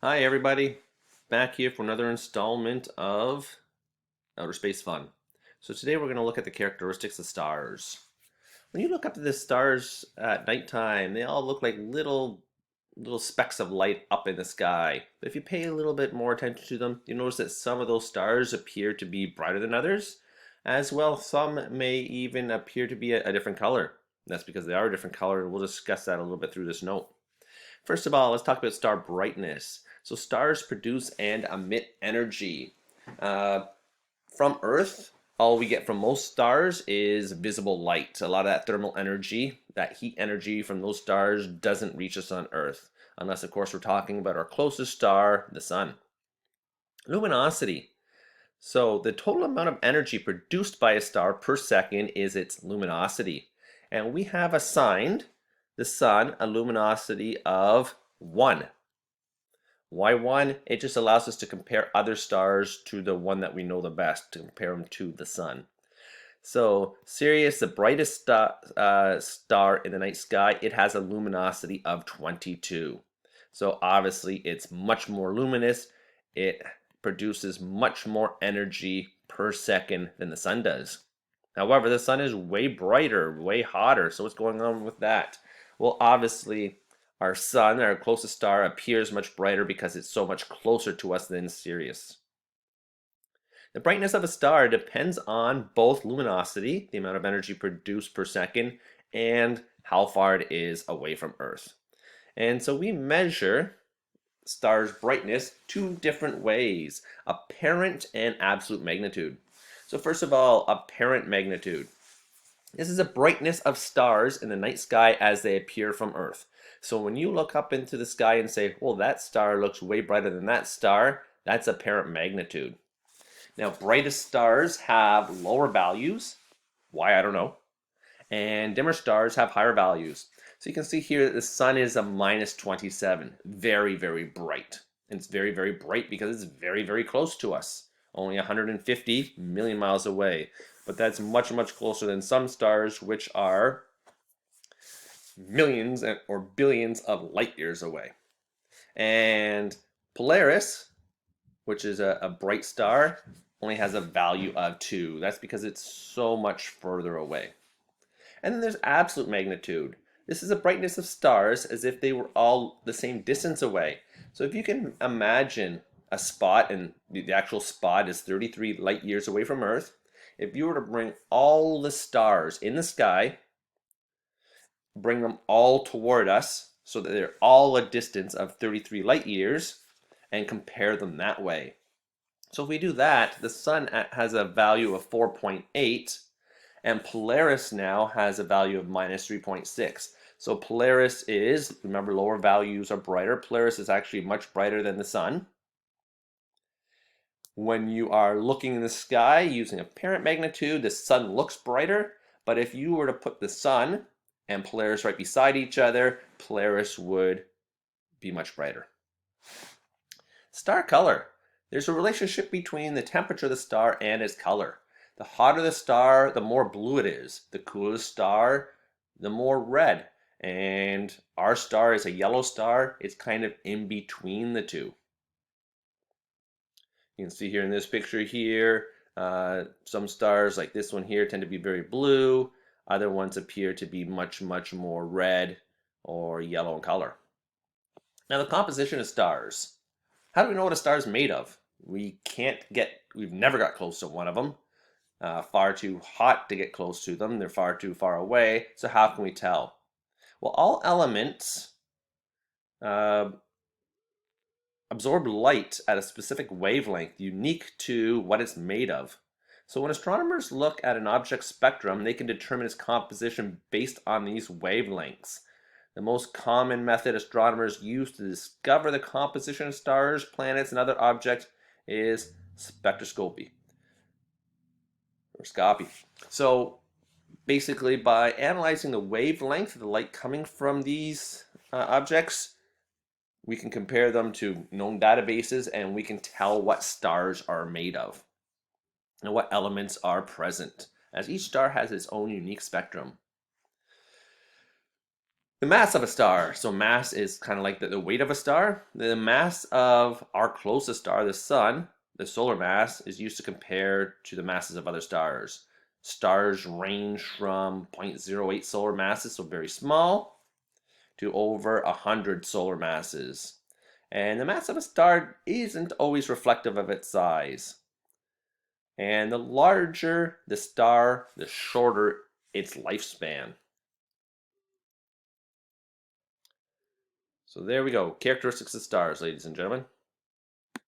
Hi everybody, back here for another installment of Outer Space Fun. So today we're going to look at the characteristics of stars. When you look up to the stars at nighttime, they all look like little specks of light up in the sky. But if you pay a little bit more attention to them, you notice that some of those stars appear to be brighter than others. As well, some may even appear to be a different color. That's because they are a different color, and we'll discuss that a little bit through this note. First of all, let's talk about star brightness. So stars produce and emit energy. Uh, from Earth, all we get from most stars is visible light. A lot of that thermal energy, that heat energy from those stars doesn't reach us on Earth. Unless, of course, we're talking about our closest star, the sun. Luminosity. So the total amount of energy produced by a star per second is its luminosity. And we have assigned the sun a luminosity of 1. Why 1? It just allows us to compare other stars to the one that we know the best, to compare them to the sun. So Sirius, the brightest star in the night sky, it has a luminosity of 22. So obviously it's much more luminous. It produces much more energy per second than the sun does. However, the sun is way brighter, way hotter. So what's going on with that? Well, obviously our sun, our closest star, appears much brighter because it's so much closer to us than Sirius. The brightness of a star depends on both luminosity, the amount of energy produced per second, and how far it is away from Earth. And so we measure stars' brightness two different ways, apparent and absolute magnitude. So first of all, apparent magnitude. This is the brightness of stars in the night sky as they appear from Earth. So when you look up into the sky and say, well, that star looks way brighter than that star, that's apparent magnitude. Now, brightest stars have lower values. Why, I don't know. And dimmer stars have higher values. So you can see here that the sun is a minus 27. Very, very bright. And it's very, very bright because it's very, very close to us. Only 150 million miles away. But that's much, much closer than some stars, which are millions or billions of light years away. And Polaris, which is a bright star, only has a value of 2. That's because it's so much further away. And then there's absolute magnitude. This is the brightness of stars as if they were all the same distance away. So if you can imagine a spot, and the actual spot is 33 light years away from Earth, if you were to bring all the stars in the sky, bring them all toward us so that they're all a distance of 33 light years, and compare them that way. So if we do that, the sun has a value of 4.8, and Polaris now has a value of minus 3.6. So Polaris is, remember, lower values are brighter. Polaris is actually much brighter than the sun. When you are looking in the sky using apparent magnitude, the sun looks brighter. But if you were to put the sun and Polaris right beside each other, Polaris would be much brighter. Star color. There's a relationship between the temperature of the star and its color. The hotter the star, the more blue it is. The cooler the star, the more red. And our star is a yellow star. It's kind of in between the two. You can see here in this picture here, some stars like this one here tend to be very blue. Other ones appear to be much, much more red or yellow in color. Now the composition of stars. How do we know what a star is made of? We've never got close to one of them. Far too hot to get close to them. They're far too far away. So how can we tell? Well, all elements uh, absorb light at a specific wavelength unique to what it's made of. So when astronomers look at an object spectrum, they can determine its composition based on these wavelengths. The most common method astronomers use to discover the composition of stars, planets, and other objects is spectroscopy. Or scopy. So basically, by analyzing the wavelength of the light coming from these objects, we can compare them to known databases and we can tell what stars are made of and what elements are present, as each star has its own unique spectrum. The mass of a star. So mass is kind of like the weight of a star. The mass of our closest star, the sun, the solar mass, is used to compare to the masses of other stars. Stars range from 0.08 solar masses, so very small, to over 100 solar masses. And the mass of a star isn't always reflective of its size. And the larger the star, the shorter its lifespan. So there we go. Characteristics of stars, ladies and gentlemen.